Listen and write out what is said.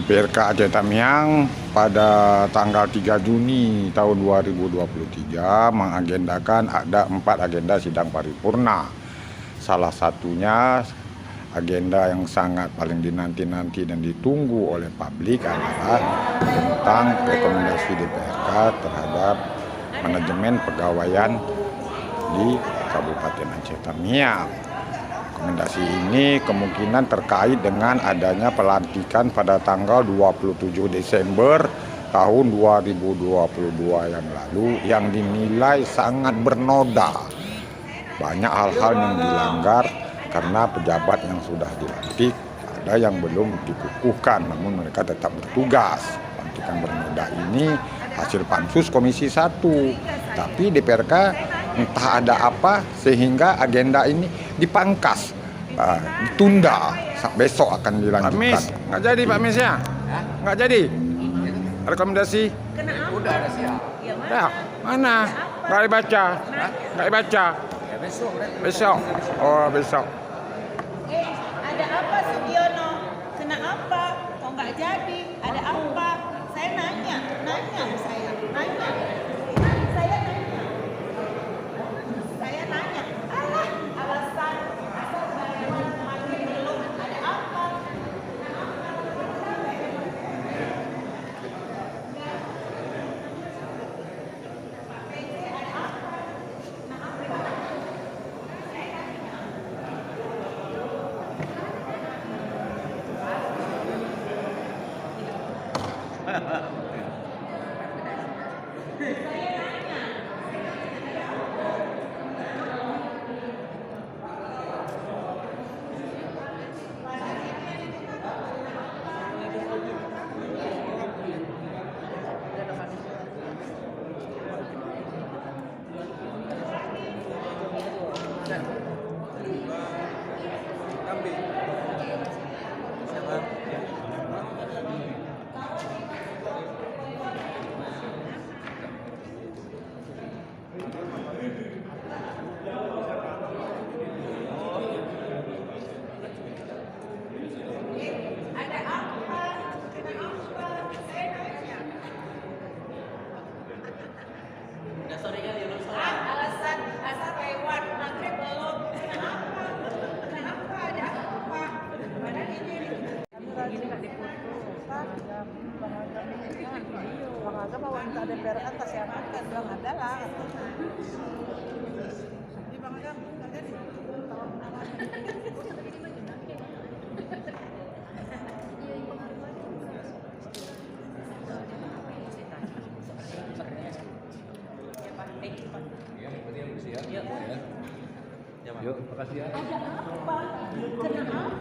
DPRK Aceh Tamiang pada tanggal 3 Juni tahun 2023 mengagendakan ada 4 agenda sidang paripurna. Salah satunya agenda yang sangat paling dinanti-nanti dan ditunggu oleh publik adalah tentang rekomendasi DPRK terhadap manajemen pegawaian di Kabupaten Aceh Tamiang. Rekomendasi ini kemungkinan terkait dengan adanya pelantikan pada tanggal 27 Desember tahun 2022 yang lalu yang dinilai sangat bernoda. Banyak hal-hal yang dilanggar karena pejabat yang sudah dilantik ada yang belum dikukuhkan namun mereka tetap bertugas. Pelantikan bernoda ini hasil pansus Komisi 1, tapi DPRK entah ada apa sehingga agenda ini dipangkas, ditunda, besok akan dilanjutkan. Pak Mis, nggak jadi Pak Mis ya? Nggak jadi? Rekomendasi? Udah ada siap. Ya, mana? Nggak dibaca? Nggak dibaca? Ya besok. Besok? Oh besok. Ada apa Sugiono? Kenapa? Kok nggak jadi? Ada apa? Saya nanya saya nanya. Alah, alasan asal karyawan makin belum ada apa? Alasan asal lewat maghrib belum. Kenapa ada apa? Padahal ini nggak diputuskan. Bahasa bahwa kita ada DPRK tas yang akan bilang adalah. Di Bang Adam nggak jadi. Yuk, makasih ya. Ada apa? Kenapa?